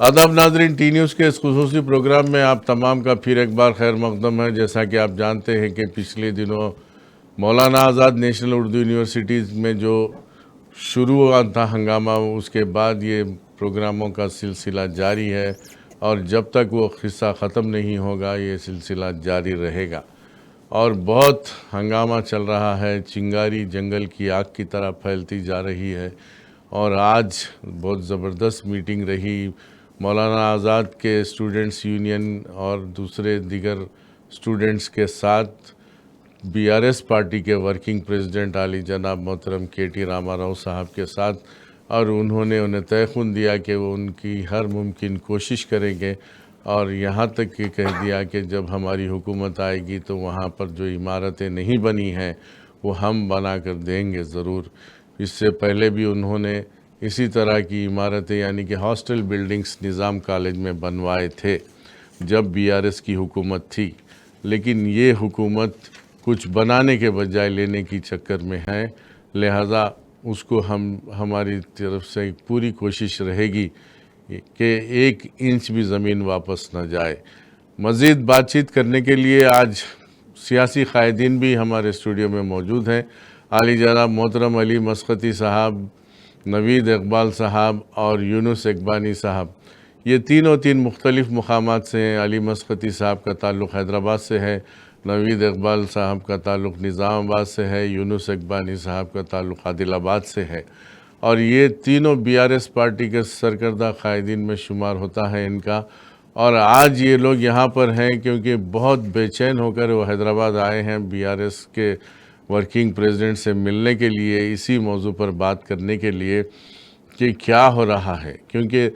आदाब नाजरीन, T news के इस खुसूसी प्रोग्राम में आप तमाम का फिर एक बार खैर मकदम है। जैसा कि आप जानते हैं कि पिछले दिनों मौलाना आज़ाद नेशनल उर्दू यूनिवर्सिटीज़ में जो शुरू हुआ था हंगामा, उसके बाद ये प्रोग्रामों का सिलसिला जारी है और जब तक वो किस्सा ख़त्म नहीं होगा ये सिलसिला जारी रहेगा। और बहुत हंगामा चल रहा है, चिंगारी जंगल की आग की तरह फैलती जा रही है। और आज बहुत ज़बरदस्त मीटिंग रही मौलाना आज़ाद के स्टूडेंट्स यूनियन और दूसरे दिगर स्टूडेंट्स के साथ बीआरएस पार्टी के वर्किंग प्रेसिडेंट आली जनाब मोहतरम के.टी. रामाराव साहब के साथ, और उन्होंने उन्हें तयख़ुन दिया कि वो उनकी हर मुमकिन कोशिश करेंगे और यहाँ तक कि कह दिया कि जब हमारी हुकूमत आएगी तो वहाँ पर जो इमारतें नहीं बनी हैं वो हम बना कर देंगे ज़रूर। इससे पहले भी उन्होंने इसी तरह की इमारतें यानी कि हॉस्टल बिल्डिंग्स निज़ाम कॉलेज में बनवाए थे जब बीआरएस की हुकूमत थी, लेकिन ये हुकूमत कुछ बनाने के बजाय लेने की चक्कर में है। लिहाजा उसको हमारी तरफ से पूरी कोशिश रहेगी कि 1 इंच भी ज़मीन वापस न जाए। मज़ीद बातचीत करने के लिए आज सियासी कायदीन भी हमारे स्टूडियो में मौजूद हैं। आली जनाब मोहतरम अली मस्कती साहब, नवीद इकबाल साहब और यूनुस इकबानी साहब, ये तीन मुख्तलिफ़ मकामात से हैं। अली मस्कती साहब का ताल्लुक़ हैदराबाद से है, नवीद इकबाल साहब का ताल्लुक़ निज़ामाबाद से है, यूनुस इकबानी साहब का ताल्लुक़ आदिलाबाद से है। और ये तीनों बीआरएस पार्टी के सरकर्दा कायदीन में शुमार होता है इनका। और आज ये लोग यहाँ पर हैं क्योंकि बहुत बेचैन होकर वो हैदराबाद आए हैं बीआरएस के वर्किंग प्रेसिडेंट से मिलने के लिए, इसी मौजू पर बात करने के लिए कि क्या हो रहा है। क्योंकि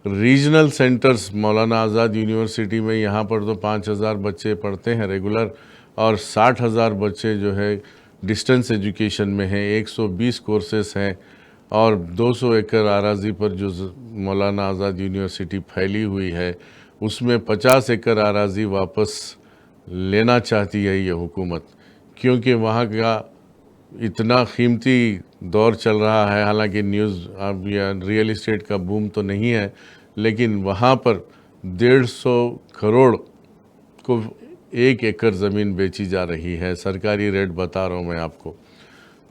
रीजनल सेंटर्स मौलाना आज़ाद यूनिवर्सिटी में यहाँ पर तो 5,000 बच्चे पढ़ते हैं रेगुलर और 60,000 बच्चे जो है डिस्टेंस एजुकेशन में हैं। 120 कोर्सेस हैं और 200 एकड़ आराज़ी पर जो मौलाना आज़ाद यूनिवर्सिटी फैली हुई है उसमें 50 एकड़ आराज़ी वापस लेना चाहती है ये हुकूमत, क्योंकि वहाँ का इतना कीमती दौर चल रहा है। हालांकि न्यूज़ अब या रियल इस्टेट का बूम तो नहीं है, लेकिन वहाँ पर 150 करोड़ को 1 एकड़ ज़मीन बेची जा रही है। सरकारी रेट बता रहा हूँ मैं आपको।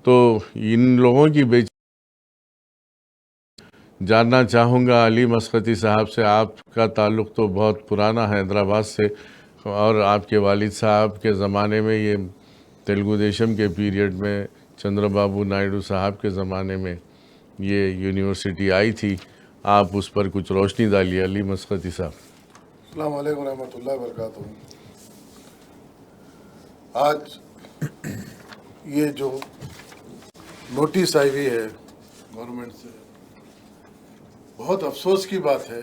तो इन लोगों की जानना चाहूँगा अली मस्कती साहब से, आपका ताल्लुक़ तो बहुत पुराना है हैदराबाद से और आपके वालिद साहब के ज़माने में ये तेलुगु देशम के पीरियड में चंद्रबाबू नायडू साहब के ज़माने में ये यूनिवर्सिटी आई थी। आप उस पर कुछ रोशनी डालिए अली मस्कती साहब। अस्सलाम वालेकुम रहमतुल्लाहि व बरकातहू। आज ये जो नोटिस आई हुई है गवर्नमेंट से, बहुत अफसोस की बात है।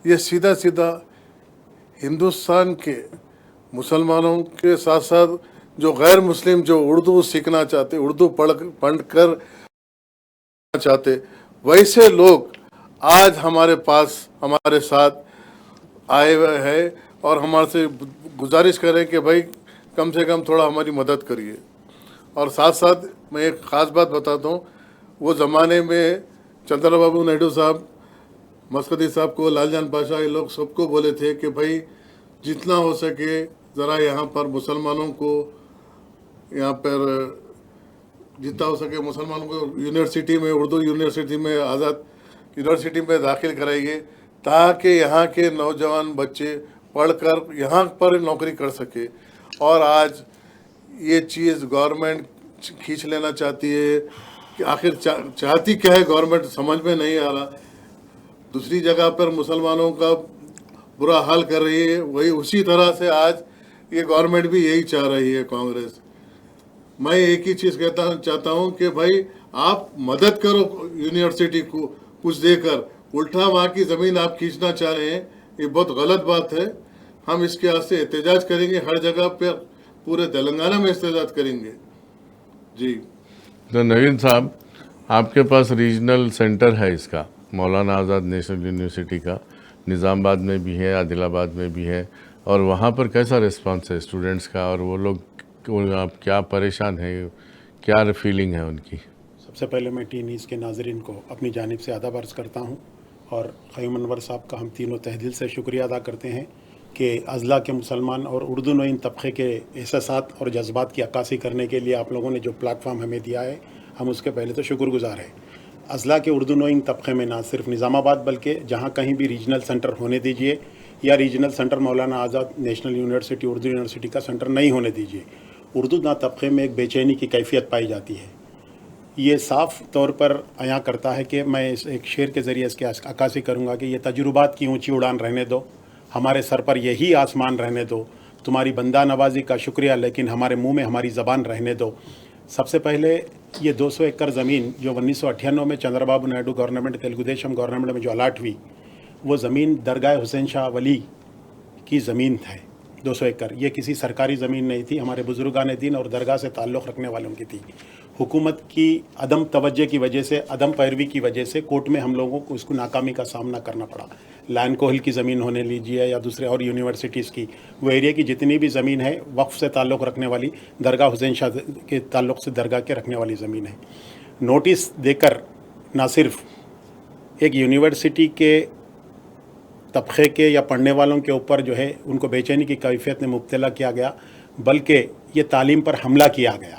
ये सीधा सीधा हिंदुस्तान के मुसलमानों के साथ साथ जो गैर मुस्लिम जो उर्दू सीखना चाहते, उर्दू पढ़ कर चाहते, वैसे लोग आज हमारे पास हमारे साथ आए हुए हैं और हमारे से गुजारिश करें कि भाई कम से कम थोड़ा हमारी मदद करिए। और साथ साथ मैं एक ख़ास बात बताता हूँ, वो ज़माने में चंद्रबाबू नायडू साहब, मस्कती साहब को, लालजान पाशा, ये लोग सबको बोले थे कि भाई जितना हो सके ज़रा यहाँ पर मुसलमानों को, यहाँ पर जितना हो सके मुसलमानों को यूनिवर्सिटी में, उर्दू यूनिवर्सिटी में, आज़ाद यूनिवर्सिटी में दाखिल कराइए ताकि यहाँ के नौजवान बच्चे पढ़कर यहाँ पर नौकरी कर सके। और आज ये चीज़ गवर्नमेंट खींच लेना चाहती है कि आखिर चाहती क्या है गवर्नमेंट, समझ में नहीं आ रहा। दूसरी जगह पर मुसलमानों का बुरा हाल कर रही है, वही उसी तरह से आज ये गवर्नमेंट भी यही चाह रही है, कांग्रेस। मैं एक ही चीज़ चाहता हूँ कि भाई आप मदद करो यूनिवर्सिटी को कुछ देकर, उल्टा वहाँ की ज़मीन आप खींचना चाह रहे हैं, ये बहुत गलत बात है। हम इसके वास्ते एहतजाज करेंगे, हर जगह पर पूरे तेलंगाना में एहतजाज करेंगे जी। तो नवीन साहब, आपके पास रीजनल सेंटर है इसका, मौलाना आज़ाद नेशनल यूनिवर्सिटी का, निज़ामाबाद में भी है, आदिलाबाद में भी है, और वहाँ पर कैसा रिस्पांस है स्टूडेंट्स का, और वो लोग आप क्या परेशान हैं, क्या फीलिंग है उनकी? सबसे पहले मैं टी न्यूज़ के नाज़रीन को अपनी जानिब से आदाब अर्ज़ करता हूँ اور قیوم انور صاحب کا ہم تینوں تہ دل سے شکریہ ادا کرتے ہیں کہ اضلاع کے مسلمان اور اردو نوئین طبقے کے احساسات اور جذبات کی عکاسی کرنے کے لیے آپ لوگوں نے جو پلیٹ فارم ہمیں دیا ہے، ہم اس کے پہلے تو شکر گزار ہیں۔ اضلاع کے اردو نوئنگ طبقے میں نہ صرف نظام آباد بلکہ جہاں کہیں بھی ریجنل سینٹر ہونے دیجیے یا regional centre Maulana Azad national university Urdu university کا سینٹر نہیں ہونے دیجیے، اردو نہ طبقے میں ایک بے چینی کی کیفیت پائی جاتی ہے۔ یہ صاف طور پر عیاں کرتا ہے کہ میں اس ایک شعر کے ذریعے اس کی عکاسی کروں گا کہ یہ تجربات کی اونچی اڑان رہنے دو، ہمارے سر پر یہی آسمان رہنے دو، تمہاری بندہ نوازی کا شکریہ لیکن ہمارے منہ میں ہماری زبان رہنے دو۔ سب سے پہلے یہ 200 ایکڑ زمین جو 1998 میں چندر بابو نائیڈو گورنمنٹ تیلگو دیشم گورنمنٹ میں جو الاٹ ہوئی، وہ زمین درگاہ حسین شاہ ولی کی زمین ہے۔ 200 ایکڑ یہ کسی سرکاری زمین نہیں تھی، ہمارے بزرگان دین اور درگاہ سے تعلق رکھنے والوں کی تھی۔ حکومت کی عدم توجہ کی وجہ سے، عدم پیروی کی وجہ سے کورٹ میں ہم لوگوں کو اس کو ناکامی کا سامنا کرنا پڑا۔ لائن کوہل کی زمین ہونے لیجیے یا دوسرے اور یونیورسٹیز کی، وہ ایریا کی جتنی بھی زمین ہے وقف سے تعلق رکھنے والی، درگاہ حسین شاہ کے تعلق سے درگاہ کے رکھنے والی زمین ہے۔ نوٹس دے کر نہ صرف ایک یونیورسٹی کے طبقے کے یا پڑھنے والوں کے اوپر جو ہے ان کو بے چینی کی کیفیت میں مبتلا کیا گیا، بلکہ یہ تعلیم پر حملہ کیا گیا۔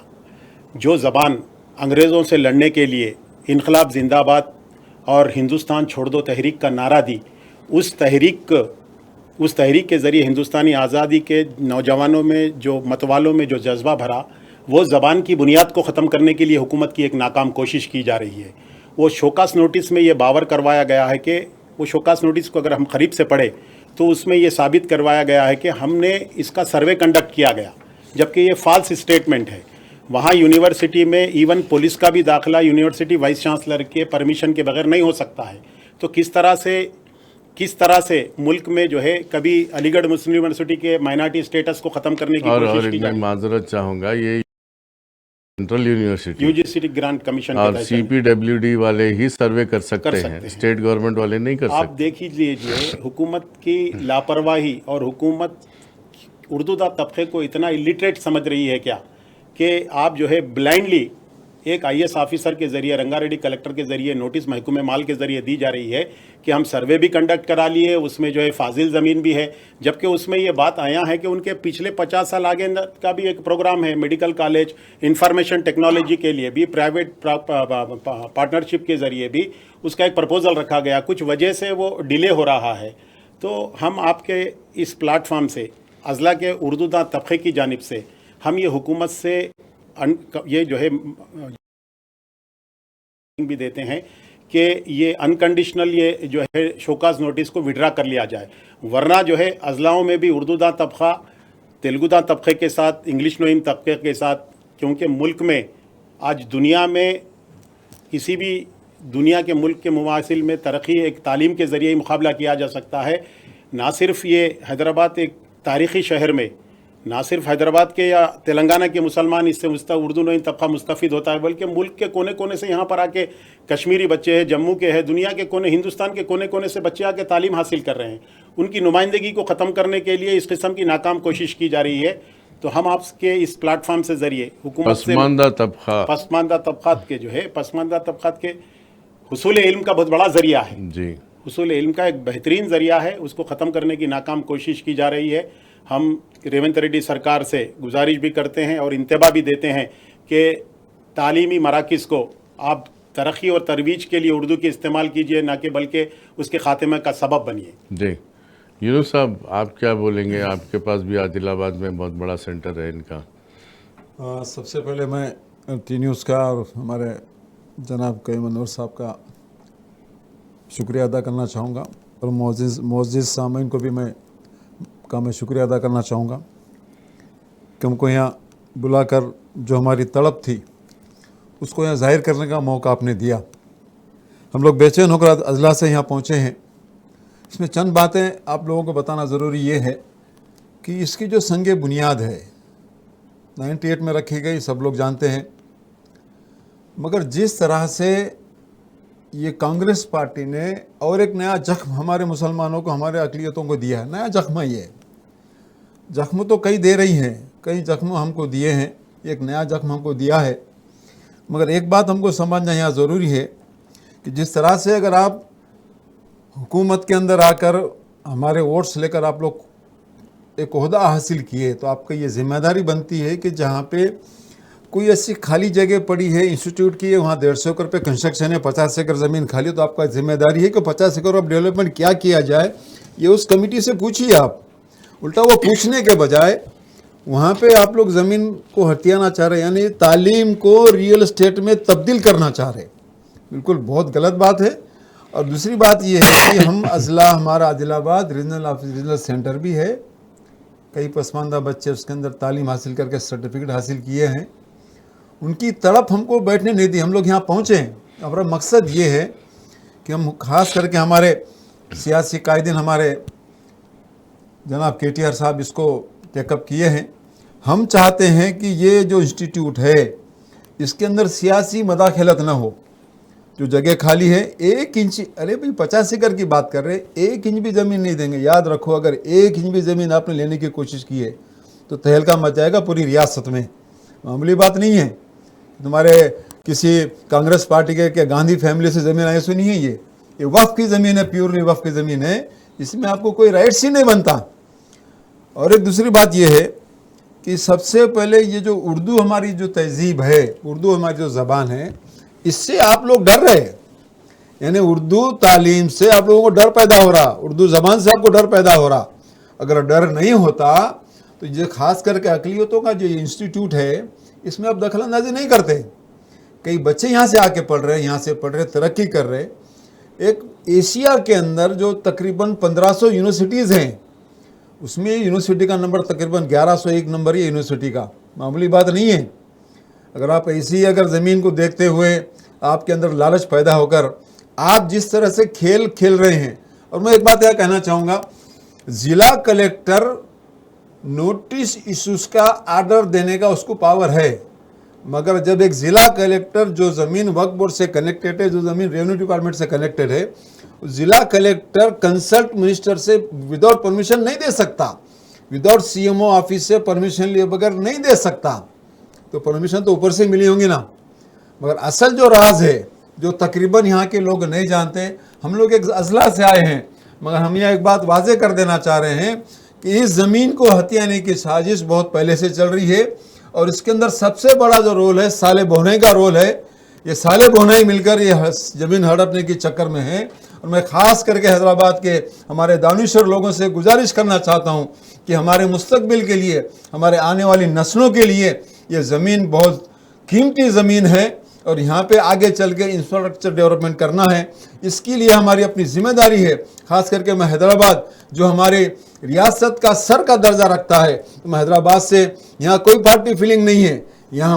جو زبان انگریزوں سے لڑنے کے لیے انقلاب زندہ باد اور ہندوستان چھوڑ دو تحریک کا نعرہ دی، اس تحریک کے ذریعے ہندوستانی آزادی کے نوجوانوں میں جو متوالوں میں جو جذبہ بھرا، وہ زبان کی بنیاد کو ختم کرنے کے لیے حکومت کی ایک ناکام کوشش کی جا رہی ہے۔ وہ شوکاس نوٹس میں یہ باور کروایا گیا ہے کہ وہ شوکاس نوٹس کو اگر ہم قریب سے پڑھیں تو اس میں یہ ثابت کروایا گیا ہے کہ ہم نے اس کا سروے کنڈکٹ کیا گیا، جبکہ یہ فالس اسٹیٹمنٹ ہے۔ وہاں یونیورسٹی میں ایون پولیس کا بھی داخلہ یونیورسٹی وائس چانسلر کے پرمیشن کے بغیر نہیں ہو سکتا ہے۔ تو کس طرح سے ملک میں جو ہے کبھی علی گڑھ مسلم یونیورسٹی کے مائنارٹی اسٹیٹس کو ختم کرنے کی کوشش کی میں معذرت چاہوں گا، یہ central university university grant commission اور سی پی ڈبلیو ڈی والے ہی سروے کر سکتے ہیں، اسٹیٹ گورنمنٹ والے نہیں کر سکتے۔ آپ دیکھ لیجیے حکومت کی لاپرواہی، اور حکومت اردو دا طبقے کو اتنا الٹریٹ سمجھ رہی ہے کیا کہ آپ جو ہے بلائنڈلی ایک آئی ایس آفیسر کے ذریعے، رنگا ریڈی کلیکٹر کے ذریعے نوٹس محکمہ مال کے ذریعے دی جا رہی ہے کہ ہم سروے بھی کنڈکٹ کرا لیے، اس میں جو ہے فاضل زمین بھی ہے، جبکہ اس میں یہ بات آیا ہے کہ ان کے پچھلے 50 سال آگے کا بھی ایک پروگرام ہے، میڈیکل کالج انفارمیشن ٹیکنالوجی کے لیے بھی پرائیویٹ پارٹنرشپ کے ذریعے بھی اس کا ایک پرپوزل رکھا گیا، کچھ وجہ سے وہ ڈیلے ہو رہا ہے۔ تو ہم آپ کے اس پلیٹ فارم سے اضلاع کے اردو داں طبقے کی جانب سے ہم یہ حکومت سے یہ جو ہے بھی دیتے ہیں کہ یہ انکنڈیشنل یہ جو ہے شوکاز نوٹس کو وڈرا کر لیا جائے، ورنہ جو ہے اضلاعوں میں بھی اردو داں طبقہ تیلگو داں طبقے کے ساتھ، انگلش نوئین طبقے کے ساتھ، کیونکہ ملک میں آج دنیا میں کسی بھی دنیا کے ملک کے مماثل میں ترقی ایک تعلیم کے ذریعے ہی مقابلہ کیا جا سکتا ہے۔ نہ صرف یہ حیدرآباد ایک تاریخی شہر میں، نہ صرف حیدرآباد کے یا تلنگانہ کے مسلمان اس سے اردو نوئین طبقہ مستفید ہوتا ہے، بلکہ ملک کے کونے کونے سے یہاں پر آ کے کشمیری بچے ہیں، جموں کے ہیں، دنیا کے کونے، ہندوستان کے کونے کونے سے بچے آ کے تعلیم حاصل کر رہے ہیں۔ ان کی نمائندگی کو ختم کرنے کے لیے اس قسم کی ناکام کوشش کی جا رہی ہے۔ تو ہم آپ کے اس پلیٹ فارم سے ذریعے حکومت سے پسماندہ طبقات کے جو ہے پسماندہ طبقات کے حصول علم کا بہت بڑا ذریعہ ہے، جی حصول علم کا ایک بہترین ذریعہ ہے، اس کو ختم کرنے کی ناکام کوشش کی جا رہی ہے۔ ہم ریونت ریڈی سرکار سے گزارش بھی کرتے ہیں اور انتباہ بھی دیتے ہیں کہ تعلیمی مراکز کو آپ ترقی اور ترویج کے لیے اردو کے استعمال کیجیے، نہ کہ بلکہ اس کے خاتمے کا سبب بنیے۔ جی یونس صاحب، آپ کیا بولیں گے؟ آپ کے پاس بھی عادل آباد میں بہت بڑا سینٹر ہے ان کا۔ سب سے پہلے میں ٹی نیوز کا اور ہمارے جناب قیوم انور صاحب کا شکریہ ادا کرنا چاہوں گا، اور معزز سامعین کو بھی میں شکریہ ادا کرنا چاہوں گا کہ ہم کو یہاں بلا کر جو ہماری تڑپ تھی اس کو یہاں ظاہر کرنے کا موقع آپ نے دیا۔ ہم لوگ بے چین ہو کر اضلاع سے یہاں پہنچے ہیں۔ اس میں چند باتیں آپ لوگوں کو بتانا ضروری یہ ہے کہ اس کی جو سنگ بنیاد ہے 98 میں رکھی گئی، سب لوگ جانتے ہیں، مگر جس طرح سے یہ کانگریس پارٹی نے اور ایک نیا زخم ہمارے مسلمانوں کو، ہمارے اقلیتوں کو دیا ہے، نیا زخم ہے یہ۔ زخم تو کئی دے رہی ہیں، کئی زخم ہم کو دیے ہیں، ایک نیا زخم ہم کو دیا ہے، مگر ایک بات ہم کو سمجھنا یہاں ضروری ہے کہ جس طرح سے اگر آپ हुकूमत के अंदर आकर हमारे वोट्स लेकर आप लोग एक ओहदा हासिल किए, तो आपका ये जिम्मेदारी बनती है कि जहाँ पे कोई ऐसी खाली जगह पड़ी है इंस्टीट्यूट की है, वहाँ 150 एकड़ पे कंस्ट्रक्शन है, 50 एकड़ ज़मीन खाली, तो आपका जिम्मेदारी है कि 50 एकड़ ऑफ डेवलपमेंट क्या किया जाए, ये उस कमेटी से पूछिए आप। उल्टा वो पूछने के बजाय वहाँ पे आप लोग ज़मीन को हथियाना चाह रहे हैं, यानी तालीम को रियल एस्टेट में तब्दील करना चाह रहे हैं। बिल्कुल बहुत गलत बात है। और दूसरी बात ये है कि हम अजला, हमारा आदिलाबाद रीजनल सेंटर भी है, कई पसमानदा बच्चे उसके अंदर तालीम हासिल करके सर्टिफिकेट हासिल किए हैं, उनकी तड़प हमको बैठने नहीं दी, हम लोग यहाँ पहुँचे हैं। हमारा मकसद ये है कि हम खास करके हमारे सियासी कायदीन, हमारे जनाब KTR साहब इसको टेकअप किए हैं। हम चाहते हैं कि ये जो इंस्टीट्यूट है इसके अंदर सियासी मदाखलत ना हो। जो जगह खाली है 1 इंच, अरे भाई 50 एकड़ की बात कर रहे हैं, 1 इंच भी ज़मीन नहीं देंगे। याद रखो, अगर 1 इंच भी ज़मीन आपने लेने की कोशिश की है तो तहलका मच जाएगा पूरी रियासत में। मामूली बात नहीं है। तुम्हारे किसी कांग्रेस पार्टी के गांधी फैमिली से ज़मीन आई, सुनी है, ये वक्फ की ज़मीन है, प्योरली वक्फ की ज़मीन है, इसमें आपको कोई राइट्स ही नहीं बनता। और एक दूसरी बात ये है कि सबसे पहले ये जो उर्दू हमारी जो तहजीब है, उर्दू हमारी जो ज़बान है, इससे आप लोग डर रहे हैं। यानी उर्दू तालीम से आप लोगों को डर पैदा हो रहा, उर्दू ज़बान से आपको डर पैदा हो रहा। अगर डर नहीं होता तो ये खास करके अक़लियतों का जो इंस्टीट्यूट है इसमें आप दखल अंदाजी नहीं करते। कई बच्चे यहाँ से आके पढ़ रहे हैं, यहाँ से पढ़ रहे, तरक्की कर रहे। एक एशिया के अंदर जो तकरीबन 1500 यूनिवर्सिटीज़ हैं, उसमें यूनिवर्सिटी का नंबर तकरीबन 1101 नंबर है यूनिवर्सिटी का, मामूली बात नहीं है। अगर आप ऐसी अगर ज़मीन को देखते हुए आपके अंदर लालच पैदा होकर आप जिस तरह से खेल खेल रहे हैं, और मैं एक बात यह कहना चाहूँगा, ज़िला कलेक्टर नोटिस इशूज़ का आर्डर देने का उसको पावर है, मगर जब एक ज़िला कलेक्टर जो ज़मीन वक्फ बोर्ड से कनेक्टेड है, जो ज़मीन रेवेन्यू डिपार्टमेंट से कनेक्टेड है, ज़िला कलेक्टर कंसल्ट मिनिस्टर से विदाउट परमिशन नहीं दे सकता, विदाउट CMO ऑफिस से परमिशन लिए बगैर नहीं दे सकता। तो परमिशन तो ऊपर से मिली होंगी ना। मगर असल जो राज है, जो तकरीबन यहाँ के लोग नहीं जानते, हम लोग एक अजला से आए हैं, मगर हम यहाँ एक बात वाजे कर देना चाह रहे हैं कि इस ज़मीन को हथियाने की साजिश बहुत पहले से चल रही है। और इसके अंदर सबसे बड़ा जो रोल है साले बोहने का रोल है। ये साले बोहने मिलकर ये ज़मीन हड़पने के चक्कर में है। और मैं ख़ास करके हैदराबाद के हमारे दानिशवर लोगों से गुजारिश करना चाहता हूँ कि हमारे मुस्तकबिल के लिए, हमारे आने वाली नस्लों के लिए ये ज़मीन बहुत कीमती ज़मीन है और यहाँ पे आगे चल के इंफ्रास्ट्रक्चर डेवलपमेंट करना है। इसके लिए हमारी अपनी जिम्मेदारी है। ख़ास करके मैं हैदराबाद जो हमारे रियासत का सर का दर्जा रखता है, तो मैं हैदराबाद से यहाँ कोई पार्टी फीलिंग नहीं है। यहाँ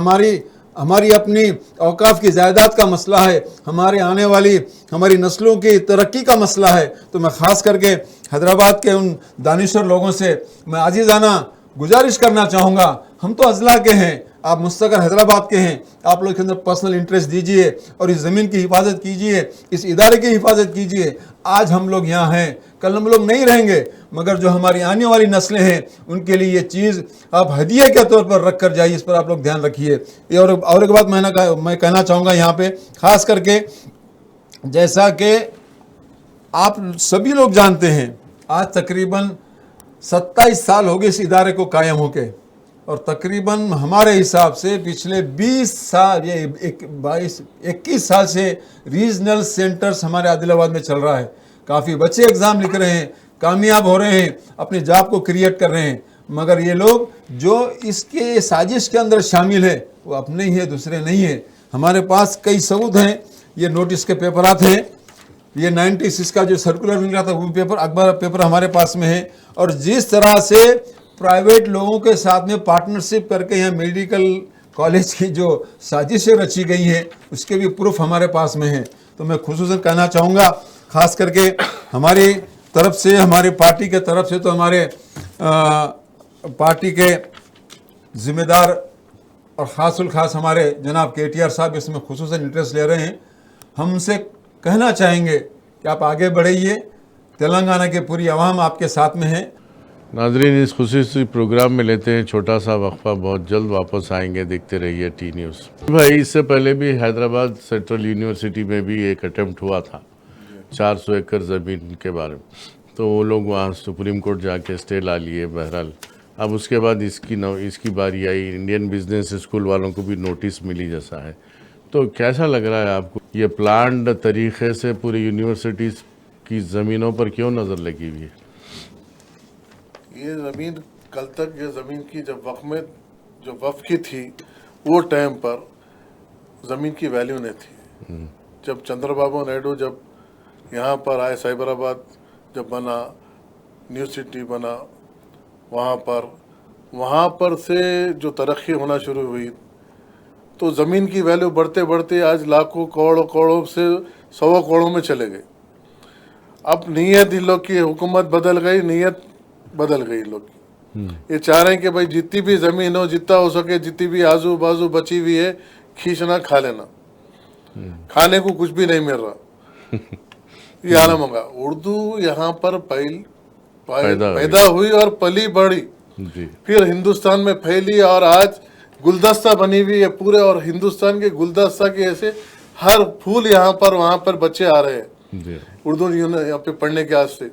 हमारी अपनी औकाफ की जायदाद का मसला है, हमारे आने वाली हमारी नस्लों की तरक्की का मसला है। तो मैं ख़ास करके हैदराबाद के उन दानिशवर लोगों से मैं आजीज़ाना गुजारिश करना चाहूँगा, हम तो अजला के हैं, आप मुस्तक़िल हैदराबाद के हैं, आप लोग के अंदर पर्सनल इंटरेस्ट दीजिए और इस ज़मीन की हिफाजत कीजिए, इस इदारे की हिफाजत कीजिए। आज हम लोग यहाँ हैं, कल हम लोग नहीं रहेंगे, मगर जो हमारी आने वाली नस्लें हैं उनके लिए ये चीज़ आप हदिया के तौर पर रख कर जाइए, इस पर आप लोग ध्यान रखिए। और एक बात मैं कहना चाहूँगा यहाँ पे, ख़ास करके जैसा कि आप सभी लोग जानते हैं, आज तकरीबन 27 साल हो गए इस इदारे को कायम होके, और तकरीबन हमारे हिसाब से पिछले 20 साल, ये 21 साल से रीजनल सेंटर्स हमारे आदिलाबाद में चल रहा है। काफ़ी बच्चे एग्ज़ाम लिख रहे हैं, कामयाब हो रहे हैं, अपने जॉब को क्रिएट कर रहे हैं। मगर ये लोग जो इसके साजिश के अंदर शामिल है वो अपने ही है, दूसरे नहीं है। हमारे पास कई सबूत हैं, ये नोटिस के पेपर आते हैं, ये 96 का जो सर्कुलर मिल रहा था वो पेपर, अखबार पेपर हमारे पास में है। और जिस तरह से प्राइवेट लोगों के साथ में पार्टनरशिप करके यहाँ मेडिकल कॉलेज की जो साजिशें रची गई हैं उसके भी प्रूफ हमारे पास में है। तो मैं खुसूसन कहना चाहूँगा, ख़ास करके हमारी तरफ से, हमारी पार्टी के तरफ से, तो हमारे पार्टी के ज़िम्मेदार और ख़ासुल ख़ास हमारे जनाब KTR साहब इसमें खुसूसन इंटरेस्ट ले रहे हैं। हम उनसे कहना चाहेंगे कि आप आगे बढ़िए, तेलंगाना के पूरी आवाम आपके साथ में है। नाजरीन, इस खुसूसी प्रोग्राम में लेते हैं छोटा सा वक्फा, बहुत जल्द वापस आएंगे। देखते रहिए T न्यूज़। भाई, इससे पहले भी हैदराबाद सेंट्रल यूनिवर्सिटी में भी एक अटेम्प्ट हुआ था 400 एकड़ ज़मीन के बारे में, तो वो लोग वहाँ सुप्रीम कोर्ट जाके स्टे ला लिए। बहरहाल अब उसके बाद इसकी बारी आई, इंडियन बिजनेस स्कूल वालों को भी नोटिस मिली जैसा है। तो कैसा लग रहा है आपको, ये प्लान्ड तरीके से पूरी यूनिवर्सिटीज़ की ज़मीनों पर क्यों नज़र लगी हुई है? ये ज़मीन कल तक, ये ज़मीन की जब वक्फ की थी, वो टाइम पर ज़मीन की वैल्यू नहीं थी। जब चंद्रबाबू नायडू जब यहाँ पर आए, साइबराबाद जब बना, न्यू सिटी बना, वहाँ पर से जो तरक्की होना शुरू हुई, तो ज़मीन की वैल्यू बढ़ते बढ़ते आज लाखों करोड़ों से 100 करोड़ों में चले गए। अब नीयत इन लोग की, हुकूमत बदल गई, नीयत बदल गई लोग की। ये चाह रहे हैं कि भाई जितनी भी ज़मीन हो, जितना हो सके, जितनी भी आजू बाजू बची हुई है, खींचना, खा लेना। खाने को कुछ भी नहीं मिल रहा। ये आलम होगा। उर्दू यहाँ पर पैदा हुई और पली बढ़ी, फिर हिंदुस्तान में फैली और आज गुलदस्ता बनी हुई है पूरे, और हिंदुस्तान के गुलदस्ता के ऐसे हर फूल यहाँ पर वहाँ पर बच्चे आ रहे हैं उर्दू यहाँ पे पढ़ने के वास्ते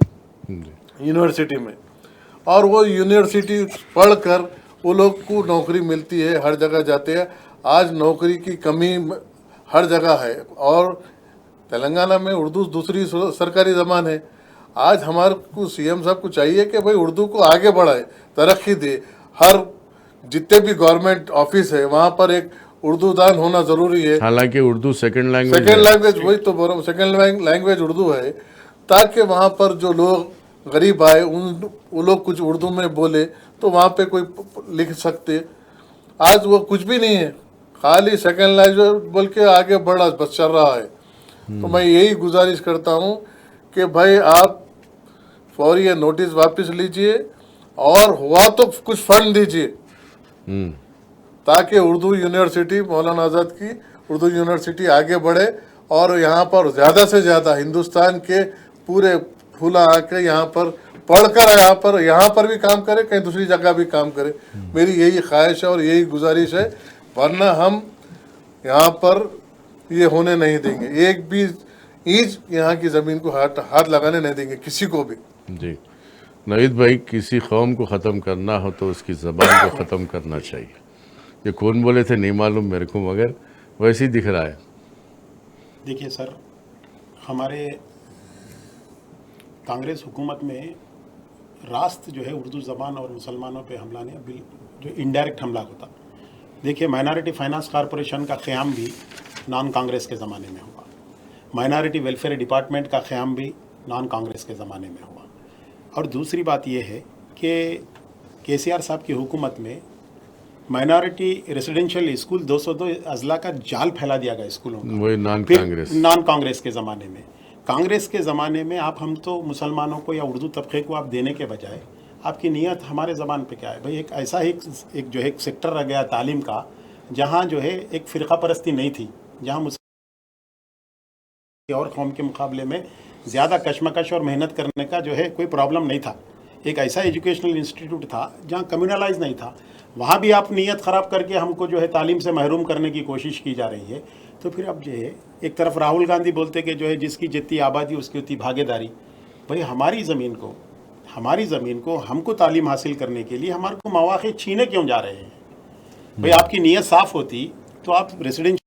यूनिवर्सिटी में। और वो यूनिवर्सिटी पढ़कर वो लोग को नौकरी मिलती है, हर जगह जाते हैं। आज नौकरी की कमी हर जगह है, और तेलंगाना में उर्दू दूसरी सरकारी ज़बान है। आज हमारे को सीएम साहब को चाहिए कि भाई उर्दू को आगे बढ़ाए, तरक्की दे। हर जितने भी गवर्नमेंट ऑफिस है वहाँ पर एक उर्दू दान होना ज़रूरी है। हालांकि उर्दू सेकंड लैंग्वेज वही तो बोल रहा हूँ, सेकंड लैंग्वेज उर्दू है, ताकि वहाँ पर जो लोग गरीब आए वो लोग कुछ उर्दू में बोले तो वहाँ पे कोई लिख सकते। आज वो कुछ भी नहीं है, खाली सेकंड लैंग्वेज बोल के आगे बढ़ा बस चल रहा है। तो मैं यही गुजारिश करता हूँ कि भाई आप फौरी ये नोटिस वापस लीजिए, और हुआ तो कुछ फंड दीजिए, ताकि उर्दू यूनिवर्सिटी, मौलाना आज़ाद की उर्दू यूनिवर्सिटी आगे बढ़े, और यहाँ पर ज़्यादा से ज़्यादा हिंदुस्तान के पूरे फूला आके यहाँ पर पढ़कर यहाँ पर भी काम करे, कहीं दूसरी जगह भी काम करे। मेरी यही ख्वाहिश है और यही गुजारिश है, वरना हम यहाँ पर ये होने नहीं देंगे। एक भी इंच यहाँ की ज़मीन को हाथ लगाने नहीं देंगे किसी को भी। जी नवीद भाई, किसी कौम को ख़त्म करना हो तो उसकी ज़बान को ख़त्म करना चाहिए। ये कौन बोले थे नहीं मालूम मेरे को, मगर वैसे ही दिख रहा है। देखिए सर, हमारे कांग्रेस हुकूमत में रास्त जो है उर्दू ज़बान और मुसलमानों पे हमला ने जो इनडायरेक्ट हमला होता। देखिए, माइनॉरिटी फाइनेंस कॉरपोरेशन का क़याम भी नॉन कांग्रेस के ज़माने में हुआ, माइनॉरिटी वेलफेयर डिपार्टमेंट का क़याम भी नॉन कांग्रेस के ज़माने में हुआ। और दूसरी बात यह है कि केसीआर साहब की हुकूमत में माइनॉरिटी रेसिडेंशियल स्कूल 202 अजला का जाल फैला दिया गया स्कूलों का, वही नॉन कांग्रेस के ज़माने में। कांग्रेस के ज़माने में हम तो मुसलमानों को या उर्दू तबके को आप देने के बजाय आपकी नीयत हमारे ज़बान पे क्या है भाई? एक ऐसा एक जो है एक सेक्टर रह गया तालीम का, जहाँ जो है एक फ़िरका परस्ती नहीं थी, जहाँ और कौम के मुकाबले में ज़्यादा कशमकश और मेहनत करने का जो है कोई प्रॉब्लम नहीं था। एक ऐसा एजुकेशनल इंस्टीट्यूट था जहाँ कम्युनलाइज नहीं था। वहाँ भी आप नीयत ख़राब करके हमको जो है तालीम से महरूम करने की कोशिश की जा रही है। तो फिर अब जो है एक तरफ राहुल गांधी बोलते कि जो है जिसकी जितनी आबादी उसकी उतनी भागीदारी। भाई हमारी ज़मीन को हमको तालीम हासिल करने के लिए हमारे को मौक़े छीने क्यों जा रहे हैं? भाई आपकी नीयत साफ़ होती तो आप रेसिडेंशियल,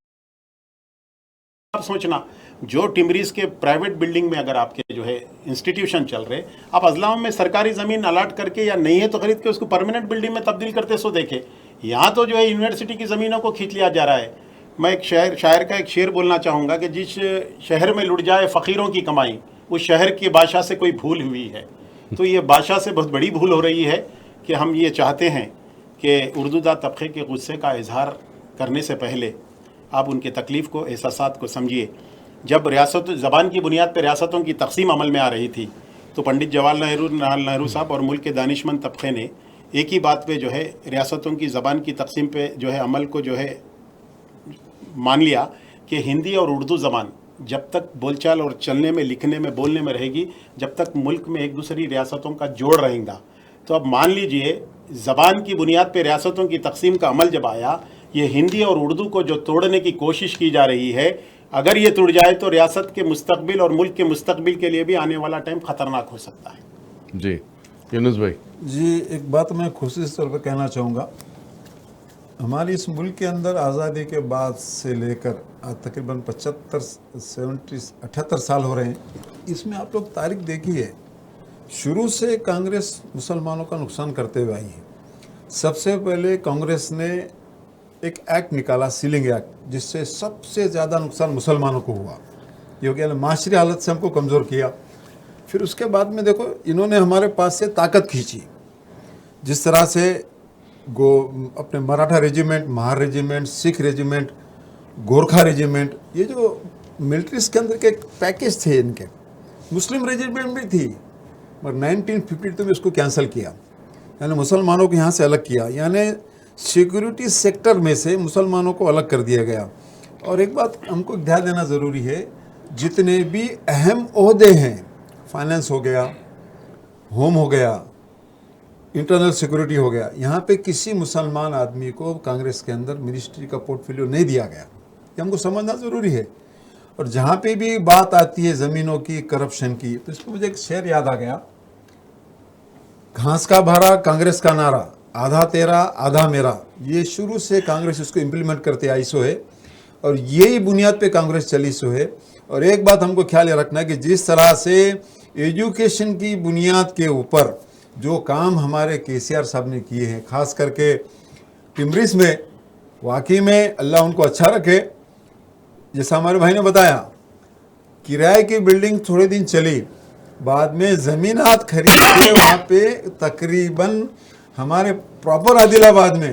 आप सोचना, जो टिमरीज के प्राइवेट बिल्डिंग में अगर आपके जो है इंस्टीट्यूशन चल रहे, आप अजलाम में सरकारी ज़मीन अलाट करके या नहीं है तो ख़रीद के उसको परमानेंट बिल्डिंग में तब्दील करते सो देखे। यहाँ तो जो है यूनिवर्सिटी की ज़मीनों को खींच लिया जा रहा है। मैं एक शायर का एक शेर बोलना चाहूँगा कि जिस शहर में लुट जाए फ़कीरों की कमाई, उस शहर के बादशाह से कोई भूल हुई है। तो ये बादशाह से बहुत बड़ी भूल हो रही है कि हम ये चाहते हैं कि उर्दूदा तबके के गुस्से का इजहार करने से पहले आप उनके तकलीफ़ को, एहसासात को समझिए। जब रियासत ज़बान की बुनियाद पर रियासतों की तकसीम अमल में आ रही थी तो पंडित जवाहरलाल नेहरू साहब और मुल्क के दानिशमंद तबके ने एक ही बात पे जो है रियासतों की ज़बान की तकसीम पे जो है अमल को जो है मान लिया कि हिंदी और उर्दू ज़बान जब तक बोलचाल और चलने में, लिखने में, बोलने में रहेगी, जब तक मुल्क में एक दूसरी रियासतों का जोड़ रहेगा। तो अब मान लीजिए ज़बान की बुनियाद पर रियासतों की तकसीम का अमल जब आया, ये हिंदी और उर्दू को जो तोड़ने की कोशिश की जा रही है, اگر یہ ٹوٹ جائے تو ریاست کے مستقبل اور ملک کے مستقبل کے لیے بھی آنے والا ٹائم خطرناک ہو سکتا ہے. جی یونس بھائی. جی ایک بات میں خصوصی طور پر کہنا چاہوں گا. ہماری اس ملک کے اندر آزادی کے بعد سے لے کر تقریباً 78 سال ہو رہے ہیں. اس میں آپ لوگ تاریخ دیکھیے, شروع سے کانگریس مسلمانوں کا نقصان کرتے ہوئے آئی ہے. سب سے پہلے کانگریس نے ایک ایکٹ نکالا, سیلنگ ایکٹ, جس سے سب سے زیادہ نقصان مسلمانوں کو ہوا, جو کہ معاشری حالت سے ہم کو کمزور کیا. پھر اس کے بعد میں دیکھو انہوں نے ہمارے پاس سے طاقت کھینچی, جس طرح سے اپنے مراٹھا ریجیمنٹ, مہار ریجیمنٹ, سکھ ریجیمنٹ, گورکھا ریجیمنٹ, یہ جو ملٹریز کے اندر کے ایک پیکیج تھے ان کے. مسلم ریجیمنٹ بھی تھی, مگر 1952 میں اس کو کینسل کیا, یعنی مسلمانوں کو یہاں سے الگ کیا, یعنی سیکورٹی سیکٹر میں سے مسلمانوں کو الگ کر دیا گیا. اور ایک بات ہم کو دھیان دینا ضروری ہے, جتنے بھی اہم عہدے ہیں, فائنانس ہو گیا, ہوم ہو گیا, انٹرنل سیکورٹی ہو گیا, یہاں پہ کسی مسلمان آدمی کو کانگریس کے اندر منسٹری کا پورٹ فولیو نہیں دیا گیا. یہ ہم کو سمجھنا ضروری ہے. اور جہاں پہ بھی بات آتی ہے زمینوں کی, کرپشن کی, تو اس پہ مجھے ایک شعر یاد آ گیا, گھاس کا بھارا کانگریس کا نعرہ, آدھا تیرا آدھا میرا. یہ شروع سے کانگریس اس کو امپلیمنٹ کرتے آئی سو ہے, اور یہی بنیاد پہ کانگریس چلی سو ہے. اور ایک بات ہم کو خیال یہ رکھنا ہے کہ جس طرح سے ایجوکیشن کی بنیاد کے اوپر جو کام ہمارے KCR صاحب نے کیے ہیں, خاص کر کے ٹمبریز میں, واقعی میں اللہ ان کو اچھا رکھے. جیسا ہمارے بھائی نے بتایا, کرائے کی بلڈنگ تھوڑے دن چلی, بعد میں زمینات خرید کے وہاں پہ تقریباً ہمارے پراپر عادل آباد میں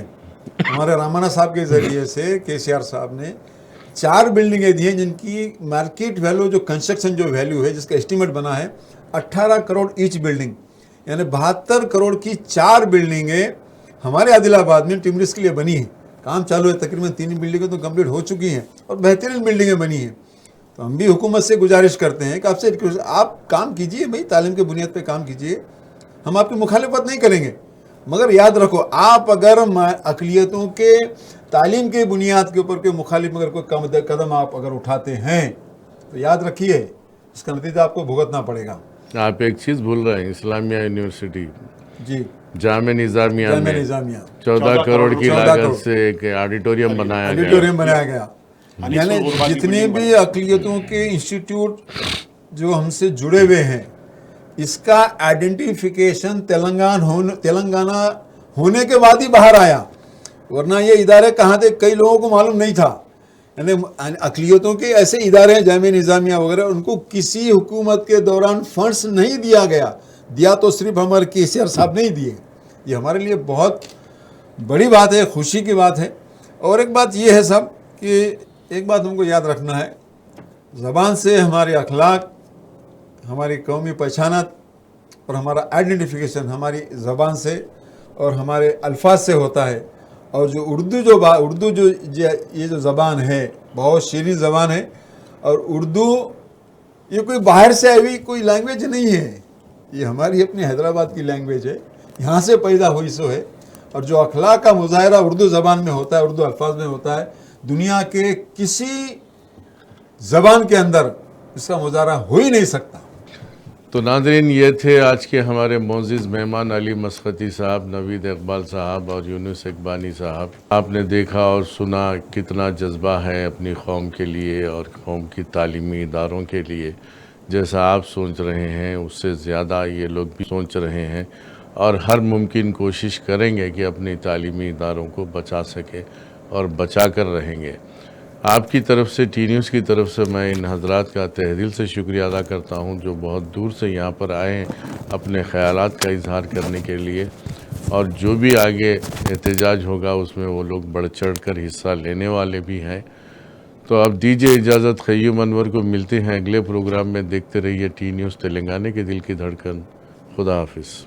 ہمارے رامانہ صاحب کے ذریعے سے KCR صاحب نے 4 بلڈنگیں دی ہیں, جن کی مارکیٹ ویلیو, جو کنسٹرکشن جو ویلیو ہے, جس کا اسٹیمیٹ بنا ہے 18 کروڑ ایچ بلڈنگ, یعنی 72 کروڑ کی 4 بلڈنگیں ہمارے عادل آباد میں ٹمبریز کے لیے بنی ہیں. کام چالو ہے, تقریباً 3 بلڈنگیں تو کمپلیٹ ہو چکی ہیں اور بہترین بلڈنگیں بنی ہیں. تو ہم بھی حکومت سے گزارش کرتے ہیں کہ آپ کام کیجئے بھائی, تعلیم کے بنیاد پہ کام کیجئے, ہم آپ کی مخالفت نہیں کریں گے, مگر یاد رکھو آپ اگر اقلیتوں کے تعلیم کے بنیاد کے اوپر کوئی مخالف اگر کوئی قدم آپ اگر اٹھاتے ہیں تو یاد رکھیے اس کا نتیجہ آپ کو بھگتنا پڑے گا. آپ ایک چیز بھول رہے ہیں, اسلامیہ یونیورسٹی جی, جامعہ نظامیہ میں 14 کروڑ کی لاگت سے ایک آڈیٹوریم بنایا گیا. یعنی جتنے بھی اقلیتوں کے انسٹیٹیوٹ جو ہم سے جڑے ہوئے ہیں, اس کا آئیڈینٹیفیکیشن تلنگانہ ہونے کے بعد ہی باہر آیا, ورنہ یہ ادارے کہاں تھے کئی لوگوں کو معلوم نہیں تھا. یعنی اقلیتوں کے ایسے ادارے ہیں جامعہ نظامیہ وغیرہ, ان کو کسی حکومت کے دوران فنڈز نہیں دیا گیا, دیا تو صرف ہمارے KCR صاحب نہیں دیے. یہ ہمارے لیے بہت بڑی بات ہے, خوشی کی بات ہے. اور ایک بات یہ ہے صاحب کہ ایک بات ہم کو یاد رکھنا ہے, زبان سے ہمارے اخلاق, ہماری قومی پہچانت اور ہمارا آئیڈینٹیفیکیشن ہماری زبان سے اور ہمارے الفاظ سے ہوتا ہے. اور جو اردو یہ جو زبان ہے بہت شیریں زبان ہے, اور اردو یہ کوئی باہر سے آئی ہوئی کوئی لینگویج نہیں ہے, یہ ہماری اپنی حیدرآباد کی لینگویج ہے, یہاں سے پیدا ہوئی سو ہے. اور جو اخلاق کا مظاہرہ اردو زبان میں ہوتا ہے, اردو الفاظ میں ہوتا ہے, دنیا کے کسی زبان کے اندر اس کا مظاہرہ ہو ہی نہیں سکتا. تو ناظرین, یہ تھے آج کے ہمارے معزز مہمان علی مسقطی صاحب, نوید اقبال صاحب اور یونس اقبانی صاحب. آپ نے دیکھا اور سنا کتنا جذبہ ہے اپنی قوم کے لیے اور قوم کی تعلیمی اداروں کے لیے. جیسا آپ سوچ رہے ہیں اس سے زیادہ یہ لوگ بھی سوچ رہے ہیں, اور ہر ممکن کوشش کریں گے کہ اپنی تعلیمی اداروں کو بچا سکے اور بچا کر رہیں گے. آپ کی طرف سے, ٹی نیوز کی طرف سے, میں ان حضرات کا تہ دل سے شکریہ ادا کرتا ہوں جو بہت دور سے یہاں پر آئے ہیں اپنے خیالات کا اظہار کرنے کے لیے. اور جو بھی آگے احتجاج ہوگا اس میں وہ لوگ بڑھ چڑھ کر حصہ لینے والے بھی ہیں. تو اب دیجیے اجازت, قیوم انور کو ملتے ہیں اگلے پروگرام میں. دیکھتے رہیے ٹی نیوز, تلنگانہ کے دل کی دھڑکن. خدا حافظ.